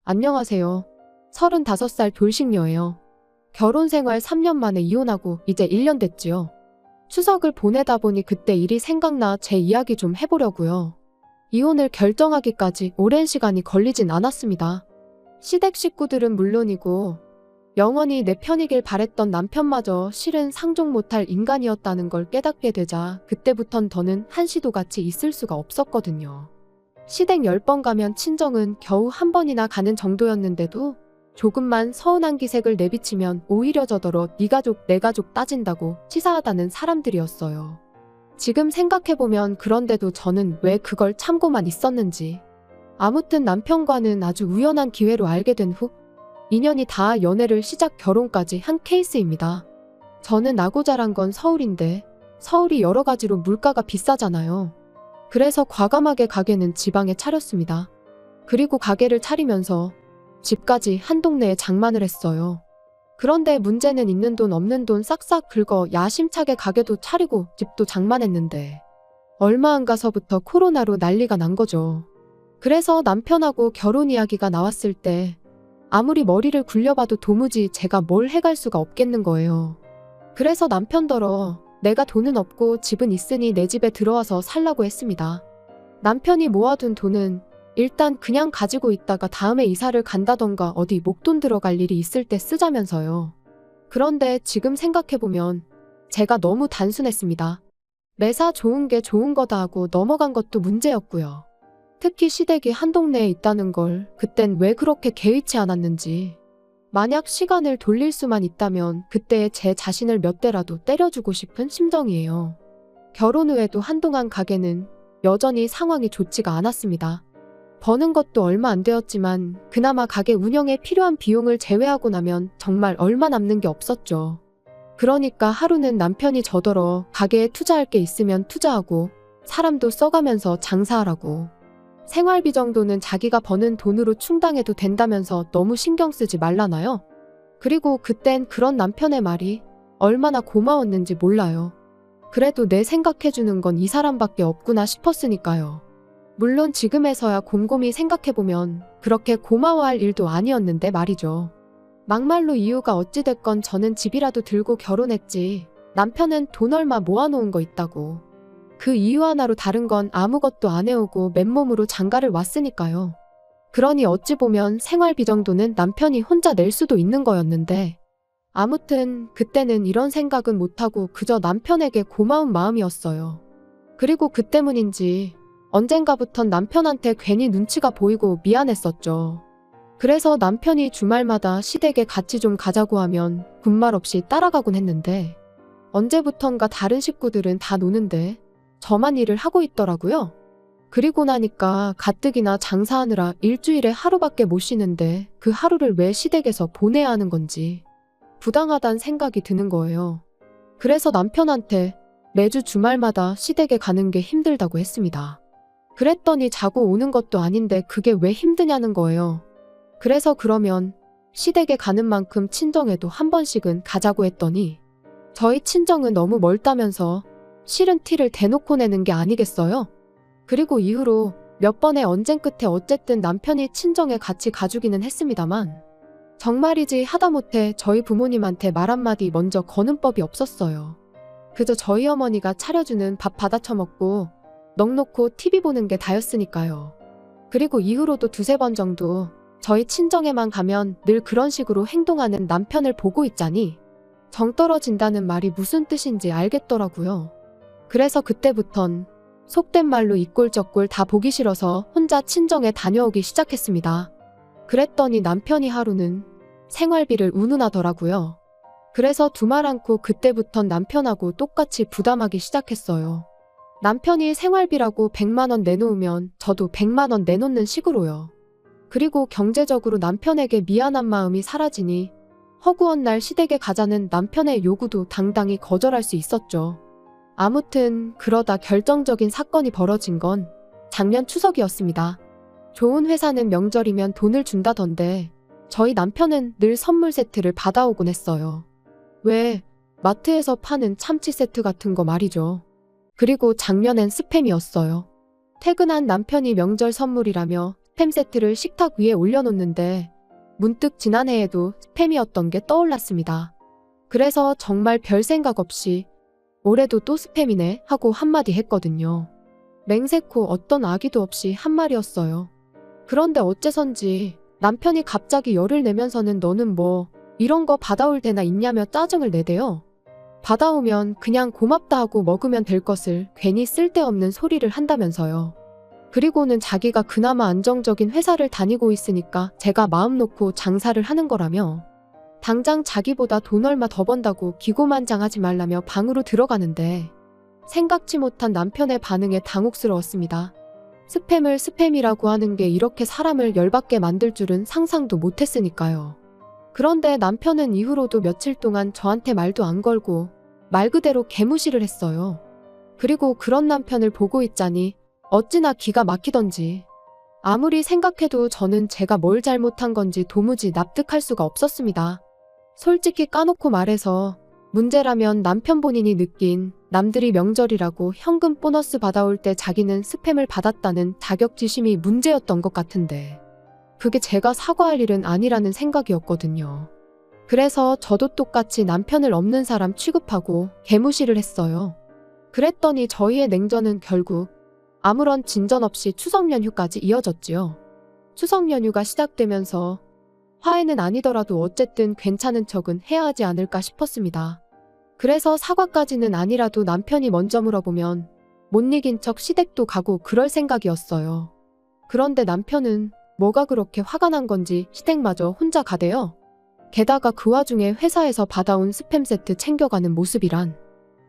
안녕하세요. 35살 돌싱녀예요. 결혼 생활 3년 만에 이혼하고 이제 1년 됐지요. 추석을 보내다 보니 그때 일이 생각나 제 이야기 좀 해보려고요. 이혼을 결정하기까지 오랜 시간이 걸리진 않았습니다. 시댁 식구들은 물론이고 영원히 내 편이길 바랬던 남편마저 실은 상종 못할 인간이었다는 걸 깨닫게 되자 그때부턴 더는 한시도 같이 있을 수가 없었거든요. 시댁 10번 가면 친정은 겨우 한 번이나 가는 정도였는데도 조금만 서운한 기색을 내비치면 오히려 저더러 네 가족 내 가족 따진다고 치사하다는 사람들이었어요. 지금 생각해보면 그런데도 저는 왜 그걸 참고만 있었는지. 아무튼 남편과는 아주 우연한 기회로 알게 된 후 인연이 닿아 연애를 시작 결혼까지 한 케이스입니다. 저는 나고 자란 건 서울인데 서울이 여러 가지로 물가가 비싸잖아요. 그래서 과감하게 가게는 지방에 차렸습니다. 그리고 가게를 차리면서 집까지 한 동네에 장만을 했어요. 그런데 문제는 있는 돈 없는 돈 싹싹 긁어 야심차게 가게도 차리고 집도 장만했는데 얼마 안 가서부터 코로나로 난리가 난 거죠. 그래서 남편하고 결혼 이야기가 나왔을 때 아무리 머리를 굴려봐도 도무지 제가 뭘 해갈 수가 없겠는 거예요. 그래서 남편더러 내가 돈은 없고 집은 있으니 내 집에 들어와서 살라고 했습니다. 남편이 모아둔 돈은 일단 그냥 가지고 있다가 다음에 이사를 간다던가 어디 목돈 들어갈 일이 있을 때 쓰자면서요. 그런데 지금 생각해보면 제가 너무 단순했습니다. 매사 좋은 게 좋은 거다 하고 넘어간 것도 문제였고요. 특히 시댁이 한 동네에 있다는 걸 그땐 왜 그렇게 개의치 않았는지. 만약 시간을 돌릴 수만 있다면 그때의 제 자신을 몇 대라도 때려주고 싶은 심정이에요. 결혼 후에도 한동안 가게는 여전히 상황이 좋지가 않았습니다. 버는 것도 얼마 안 되었지만 그나마 가게 운영에 필요한 비용을 제외하고 나면 정말 얼마 남는 게 없었죠. 그러니까 하루는 남편이 저더러 가게에 투자할 게 있으면 투자하고 사람도 써가면서 장사하라고. 생활비 정도는 자기가 버는 돈으로 충당해도 된다면서 너무 신경 쓰지 말라나요? 그리고 그땐 그런 남편의 말이 얼마나 고마웠는지 몰라요. 그래도 내 생각해주는 건 이 사람밖에 없구나 싶었으니까요. 물론 지금에서야 곰곰이 생각해보면 그렇게 고마워할 일도 아니었는데 말이죠. 막말로 이유가 어찌됐건 저는 집이라도 들고 결혼했지 남편은 돈 얼마 모아놓은 거 있다고. 그 이유 하나로 다른 건 아무것도 안 해오고 맨몸으로 장가를 왔으니까요. 그러니 어찌 보면 생활비 정도는 남편이 혼자 낼 수도 있는 거였는데 아무튼 그때는 이런 생각은 못하고 그저 남편에게 고마운 마음이었어요. 그리고 그 때문인지 언젠가부턴 남편한테 괜히 눈치가 보이고 미안했었죠. 그래서 남편이 주말마다 시댁에 같이 좀 가자고 하면 군말 없이 따라가곤 했는데 언제부턴가 다른 식구들은 다 노는데 저만 일을 하고 있더라고요. 그리고 나니까 가뜩이나 장사하느라 일주일에 하루밖에 못 쉬는데 그 하루를 왜 시댁에서 보내야 하는 건지 부당하단 생각이 드는 거예요. 그래서 남편한테 매주 주말마다 시댁에 가는 게 힘들다고 했습니다. 그랬더니 자고 오는 것도 아닌데 그게 왜 힘드냐는 거예요. 그래서 그러면 시댁에 가는 만큼 친정에도 한 번씩은 가자고 했더니 저희 친정은 너무 멀다면서 싫은 티를 대놓고 내는 게 아니겠어요? 그리고 이후로 몇 번의 언쟁 끝에 어쨌든 남편이 친정에 같이 가주기는 했습니다만 정말이지 하다못해 저희 부모님한테 말 한마디 먼저 거는 법이 없었어요. 그저 저희 어머니가 차려주는 밥 받아 처먹고 넋 놓고 TV 보는 게 다였으니까요. 그리고 이후로도 두세 번 정도 저희 친정에만 가면 늘 그런 식으로 행동하는 남편을 보고 있자니 정 떨어진다는 말이 무슨 뜻인지 알겠더라고요. 그래서 그때부턴 속된 말로 이 꼴 저 꼴 다 보기 싫어서 혼자 친정에 다녀오기 시작했습니다. 그랬더니 남편이 하루는 생활비를 운운하더라고요. 그래서 두말 않고 그때부턴 남편하고 똑같이 부담하기 시작했어요. 남편이 생활비라고 100만 원 내놓으면 저도 100만 원 내놓는 식으로요. 그리고 경제적으로 남편에게 미안한 마음이 사라지니 허구한 날 시댁에 가자는 남편의 요구도 당당히 거절할 수 있었죠. 아무튼 그러다 결정적인 사건이 벌어진 건 작년 추석이었습니다. 좋은 회사는 명절이면 돈을 준다던데 저희 남편은 늘 선물 세트를 받아오곤 했어요. 왜? 마트에서 파는 참치 세트 같은 거 말이죠. 그리고 작년엔 스팸이었어요. 퇴근한 남편이 명절 선물이라며 스팸 세트를 식탁 위에 올려놓는데 문득 지난해에도 스팸이었던 게 떠올랐습니다. 그래서 정말 별 생각 없이 올해도 또 스팸이네 하고 한마디 했거든요. 맹세코 어떤 아기도 없이 한 말이었어요. 그런데 어째선지 남편이 갑자기 열을 내면서는 너는 뭐 이런 거 받아올 데나 있냐며 짜증을 내대요. 받아오면 그냥 고맙다 하고 먹으면 될 것을 괜히 쓸데없는 소리를 한다면서요. 그리고는 자기가 그나마 안정적인 회사를 다니고 있으니까 제가 마음 놓고 장사를 하는 거라며 당장 자기보다 돈 얼마 더 번다고 기고만장하지 말라며 방으로 들어가는데 생각지 못한 남편의 반응에 당혹스러웠습니다. 스팸을 스팸이라고 하는 게 이렇게 사람을 열받게 만들 줄은 상상도 못했으니까요. 그런데 남편은 이후로도 며칠 동안 저한테 말도 안 걸고 말 그대로 개무시를 했어요. 그리고 그런 남편을 보고 있자니 어찌나 기가 막히던지 아무리 생각해도 저는 제가 뭘 잘못한 건지 도무지 납득할 수가 없었습니다. 솔직히 까놓고 말해서 문제라면 남편 본인이 느낀 남들이 명절이라고 현금 보너스 받아올 때 자기는 스팸을 받았다는 자격지심이 문제였던 것 같은데 그게 제가 사과할 일은 아니라는 생각이었거든요. 그래서 저도 똑같이 남편을 없는 사람 취급하고 개무시를 했어요. 그랬더니 저희의 냉전은 결국 아무런 진전 없이 추석 연휴까지 이어졌지요. 추석 연휴가 시작되면서 화해는 아니더라도 어쨌든 괜찮은 척은 해야 하지 않을까 싶었습니다. 그래서 사과까지는 아니라도 남편이 먼저 물어보면 못 이긴 척 시댁도 가고 그럴 생각이었어요. 그런데 남편은 뭐가 그렇게 화가 난 건지 시댁마저 혼자 가대요. 게다가 그 와중에 회사에서 받아온 스팸 세트 챙겨가는 모습이란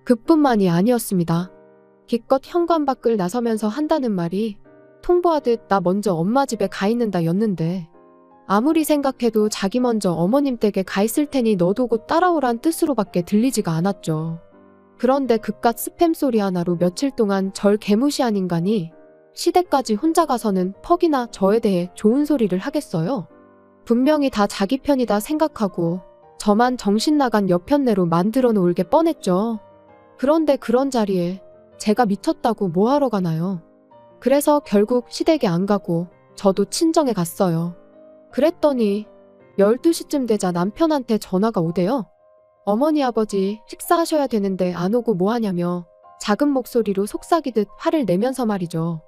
그뿐만이 아니었습니다. 기껏 현관 밖을 나서면서 한다는 말이 통보하듯 나 먼저 엄마 집에 가 있는다 였는데 아무리 생각해도 자기 먼저 어머님 댁에 가 있을 테니 너도 곧 따라오란 뜻으로밖에 들리지가 않았죠. 그런데 그깟 스팸 소리 하나로 며칠 동안 절 개무시한 인간이 시댁까지 혼자 가서는 퍽이나 저에 대해 좋은 소리를 하겠어요? 분명히 다 자기 편이다 생각하고 저만 정신 나간 여편네로 만들어 놓을 게 뻔했죠. 그런데 그런 자리에 제가 미쳤다고 뭐하러 가나요? 그래서 결국 시댁에 안 가고 저도 친정에 갔어요. 그랬더니 12시쯤 되자 남편한테 전화가 오대요. 어머니 아버지 식사하셔야 되는데 안 오고 뭐하냐며 작은 목소리로 속삭이듯 화를 내면서 말이죠.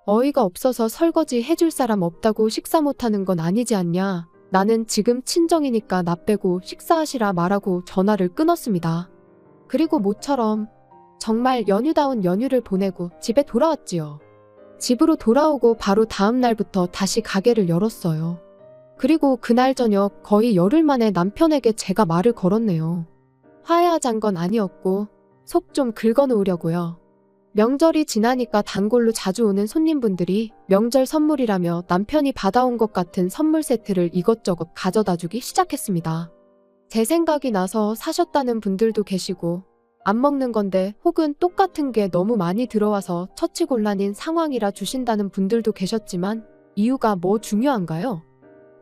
어이가 없어서 설거지 해줄 사람 없다고 식사 못하는 건 아니지 않냐. 나는 지금 친정이니까 나 빼고 식사하시라 말하고 전화를 끊었습니다. 그리고 모처럼 정말 연휴다운 연휴를 보내고 집에 돌아왔지요. 집으로 돌아오고 바로 다음 날부터 다시 가게를 열었어요. 그리고 그날 저녁 거의 열흘 만에 남편에게 제가 말을 걸었네요. 화해하잔 건 아니었고 속 좀 긁어놓으려고요. 명절이 지나니까 단골로 자주 오는 손님분들이 명절 선물이라며 남편이 받아온 것 같은 선물 세트를 이것저것 가져다 주기 시작했습니다. 제 생각이 나서 사셨다는 분들도 계시고 안 먹는 건데 혹은 똑같은 게 너무 많이 들어와서 처치곤란인 상황이라 주신다는 분들도 계셨지만 이유가 뭐 중요한가요?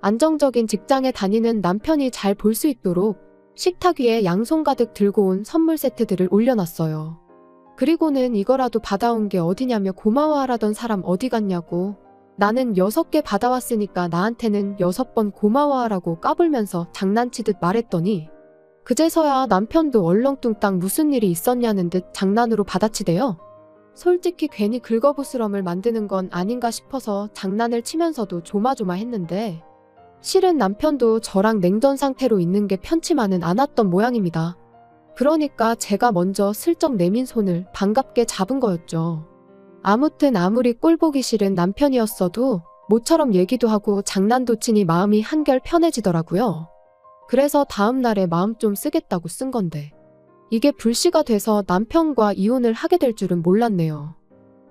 안정적인 직장에 다니는 남편이 잘 볼 수 있도록 식탁 위에 양손 가득 들고 온 선물 세트들을 올려놨어요. 그리고는 이거라도 받아온 게 어디냐며 고마워하라던 사람 어디 갔냐고 나는 6개 받아왔으니까 나한테는 6번 고마워하라고 까불면서 장난치듯 말했더니 그제서야 남편도 얼렁뚱땅 무슨 일이 있었냐는 듯 장난으로 받아치대요. 솔직히 괜히 긁어부스럼을 만드는 건 아닌가 싶어서 장난을 치면서도 조마조마했는데 실은 남편도 저랑 냉전 상태로 있는 게 편치만은 않았던 모양입니다. 그러니까 제가 먼저 슬쩍 내민 손을 반갑게 잡은 거였죠. 아무튼 아무리 꼴보기 싫은 남편이었어도 모처럼 얘기도 하고 장난도 치니 마음이 한결 편해지더라고요. 그래서 다음 날에 마음 좀 쓰겠다고 쓴 건데 이게 불씨가 돼서 남편과 이혼을 하게 될 줄은 몰랐네요.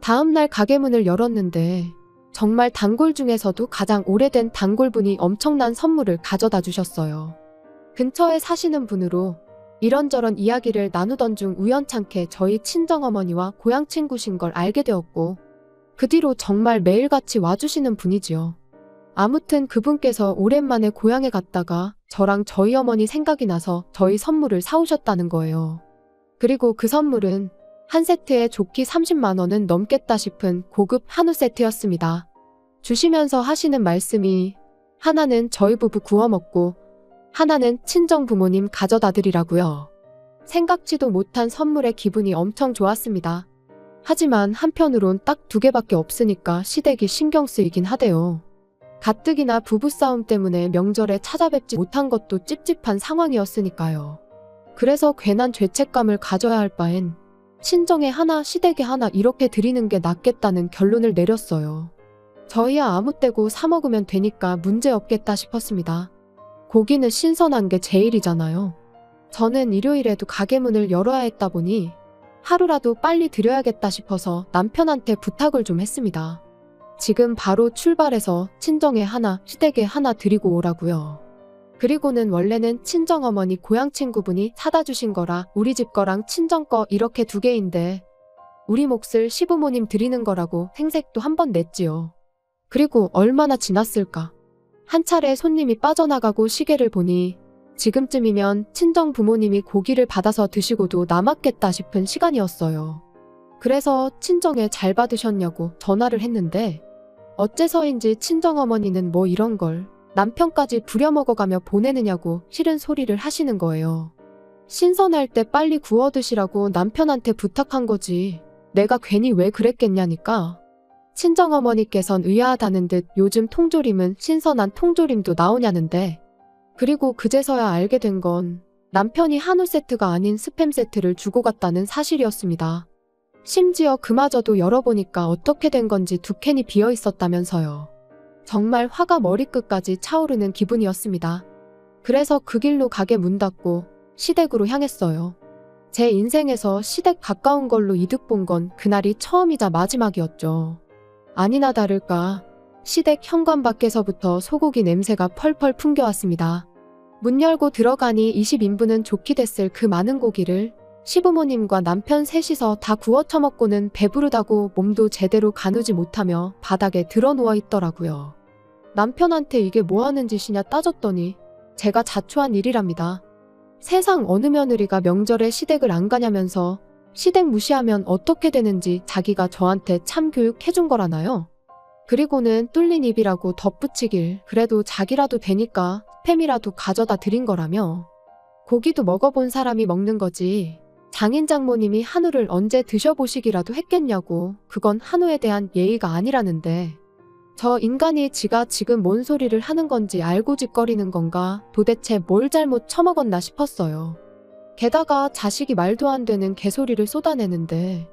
다음 날 가게 문을 열었는데 정말 단골 중에서도 가장 오래된 단골분이 엄청난 선물을 가져다 주셨어요. 근처에 사시는 분으로 이런저런 이야기를 나누던 중 우연찮게 저희 친정어머니와 고향 친구신 걸 알게 되었고 그 뒤로 정말 매일같이 와주시는 분이지요. 아무튼 그분께서 오랜만에 고향에 갔다가 저랑 저희 어머니 생각이 나서 저희 선물을 사오셨다는 거예요. 그리고 그 선물은 한 세트에 좋게 30만 원은 넘겠다 싶은 고급 한우 세트였습니다. 주시면서 하시는 말씀이 하나는 저희 부부 구워 먹고 하나는 친정 부모님 가져다 드리라고요. 생각지도 못한 선물에 기분이 엄청 좋았습니다. 하지만 한편으론 딱 2개밖에 없으니까 시댁이 신경 쓰이긴 하대요. 가뜩이나 부부싸움 때문에 명절에 찾아뵙지 못한 것도 찝찝한 상황이었으니까요. 그래서 괜한 죄책감을 가져야 할 바엔 친정에 하나 시댁에 하나 이렇게 드리는 게 낫겠다는 결론을 내렸어요. 저희야 아무 때고 사 먹으면 되니까 문제 없겠다 싶었습니다. 고기는 신선한 게 제일이잖아요. 저는 일요일에도 가게 문을 열어야 했다 보니 하루라도 빨리 드려야겠다 싶어서 남편한테 부탁을 좀 했습니다. 지금 바로 출발해서 친정에 하나, 시댁에 하나 드리고 오라고요. 그리고는 원래는 친정어머니 고향 친구분이 사다 주신 거라 우리 집 거랑 친정 거 이렇게 2개인데 우리 몫을 시부모님 드리는 거라고 생색도 한 번 냈지요. 그리고 얼마나 지났을까. 한 차례 손님이 빠져나가고 시계를 보니 지금쯤이면 친정 부모님이 고기를 받아서 드시고도 남았겠다 싶은 시간이었어요. 그래서 친정에 잘 받으셨냐고 전화를 했는데 어째서인지 친정어머니는 뭐 이런 걸 남편까지 부려먹어가며 보내느냐고 싫은 소리를 하시는 거예요. 신선할 때 빨리 구워 드시라고 남편한테 부탁한 거지. 내가 괜히 왜 그랬겠냐니까. 친정어머니께선 의아하다는 듯 요즘 통조림은 신선한 통조림도 나오냐는데 그리고 그제서야 알게 된 건 남편이 한우 세트가 아닌 스팸 세트를 주고 갔다는 사실이었습니다. 심지어 그마저도 열어보니까 어떻게 된 건지 2캔이 비어 있었다면서요. 정말 화가 머리끝까지 차오르는 기분이었습니다. 그래서 그 길로 가게 문 닫고 시댁으로 향했어요. 제 인생에서 시댁 가까운 걸로 이득 본 건 그날이 처음이자 마지막이었죠. 아니나 다를까 시댁 현관 밖에서부터 소고기 냄새가 펄펄 풍겨왔습니다. 문 열고 들어가니 20인분은 좋게 됐을 그 많은 고기를 시부모님과 남편 셋이서 다 구워 처먹고는 배부르다고 몸도 제대로 가누지 못하며 바닥에 드러 누워 있더라고요. 남편한테 이게 뭐 하는 짓이냐 따졌더니 제가 자초한 일이랍니다. 세상 어느 며느리가 명절에 시댁을 안 가냐면서 시댁 무시하면 어떻게 되는지 자기가 저한테 참교육 해준 거라나요? 그리고는 뚫린 입이라고 덧붙이길 그래도 자기라도 되니까 스팸이라도 가져다 드린 거라며. 고기도 먹어본 사람이 먹는 거지 장인 장모님이 한우를 언제 드셔보시기라도 했겠냐고. 그건 한우에 대한 예의가 아니라는데 저 인간이 지가 지금 뭔 소리를 하는 건지 알고 짓거리는 건가. 도대체 뭘 잘못 처먹었나 싶었어요. 게다가 자식이 말도 안 되는 개소리를 쏟아내는데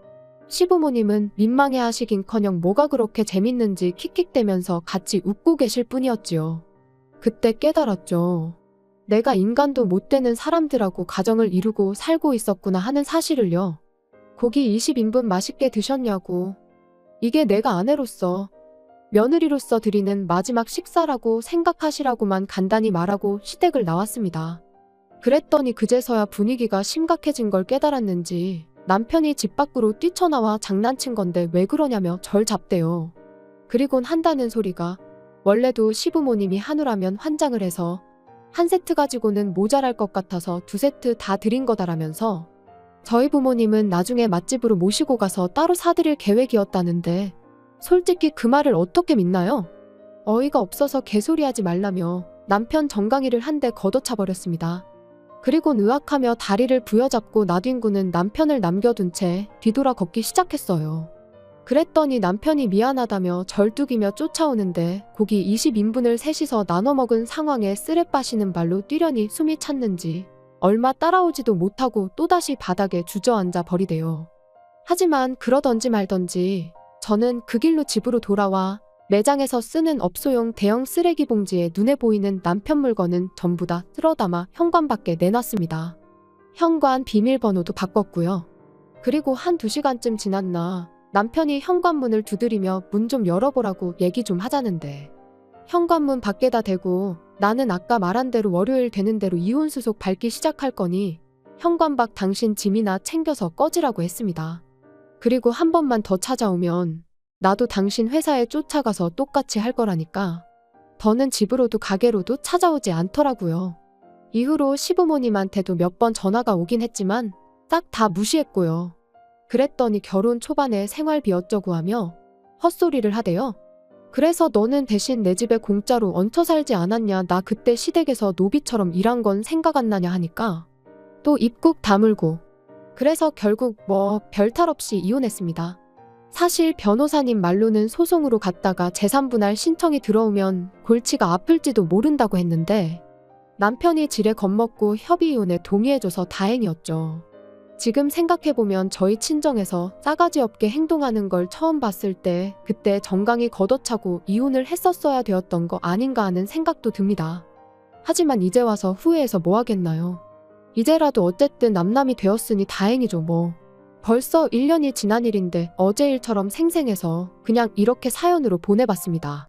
시부모님은 민망해하시긴커녕 뭐가 그렇게 재밌는지 킥킥대면서 같이 웃고 계실 뿐이었지요. 그때 깨달았죠. 내가 인간도 못 되는 사람들하고 가정을 이루고 살고 있었구나 하는 사실을요. 고기 20인분 맛있게 드셨냐고. 이게 내가 아내로서 며느리로서 드리는 마지막 식사라고 생각하시라고만 간단히 말하고 시댁을 나왔습니다. 그랬더니 그제서야 분위기가 심각해진 걸 깨달았는지 남편이 집 밖으로 뛰쳐나와 장난친 건데 왜 그러냐며 절 잡대요. 그리곤 한다는 소리가 원래도 시부모님이 한우라면 환장을 해서 한 세트 가지고는 모자랄 것 같아서 2세트 다 드린 거다라면서 저희 부모님은 나중에 맛집으로 모시고 가서 따로 사드릴 계획이었다는데 솔직히 그 말을 어떻게 믿나요? 어이가 없어서 개소리하지 말라며 남편 정강이를 한 대 걷어차버렸습니다. 그리곤 의학하며 다리를 부여잡고 나뒹구는 남편을 남겨둔 채 뒤돌아 걷기 시작했어요. 그랬더니 남편이 미안하다며 절뚝이며 쫓아오는데 고기 20인분을 셋이서 나눠 먹은 상황에 쓰레 빠시는 발로 뛰려니 숨이 찼는지 얼마 따라오지도 못하고 또다시 바닥에 주저앉아 버리대요. 하지만 그러던지 말던지 저는 그 길로 집으로 돌아와 매장에서 쓰는 업소용 대형 쓰레기 봉지에 눈에 보이는 남편 물건은 전부 다 쓸어담아 현관 밖에 내놨습니다. 현관 비밀번호도 바꿨고요. 그리고 1~2시간쯤 지났나 남편이 현관문을 두드리며 문 좀 열어보라고 얘기 좀 하자는데 현관문 밖에다 대고 나는 아까 말한 대로 월요일 되는 대로 이혼수속 밟기 시작할 거니 현관 밖 당신 짐이나 챙겨서 꺼지라고 했습니다. 그리고 한 번만 더 찾아오면 나도 당신 회사에 쫓아가서 똑같이 할 거라니까. 더는 집으로도 가게로도 찾아오지 않더라고요. 이후로 시부모님한테도 몇 번 전화가 오긴 했지만 딱 다 무시했고요. 그랬더니 결혼 초반에 생활비 어쩌고 하며 헛소리를 하대요. 그래서 너는 대신 내 집에 공짜로 얹혀 살지 않았냐, 나 그때 시댁에서 노비처럼 일한 건 생각 안 나냐 하니까 또 입국 다물고, 그래서 결국 뭐 별탈 없이 이혼했습니다. 사실 변호사님 말로는 소송으로 갔다가 재산분할 신청이 들어오면 골치가 아플지도 모른다고 했는데 남편이 지레 겁먹고 협의이혼에 동의해줘서 다행이었죠. 지금 생각해보면 저희 친정에서 싸가지 없게 행동하는 걸 처음 봤을 때 그때 정강이 걷어차고 이혼을 했었어야 되었던 거 아닌가 하는 생각도 듭니다. 하지만 이제 와서 후회해서 뭐 하겠나요? 이제라도 어쨌든 남남이 되었으니 다행이죠 뭐. 벌써 1년이 지난 일인데 어제 일처럼 생생해서 그냥 이렇게 사연으로 보내봤습니다.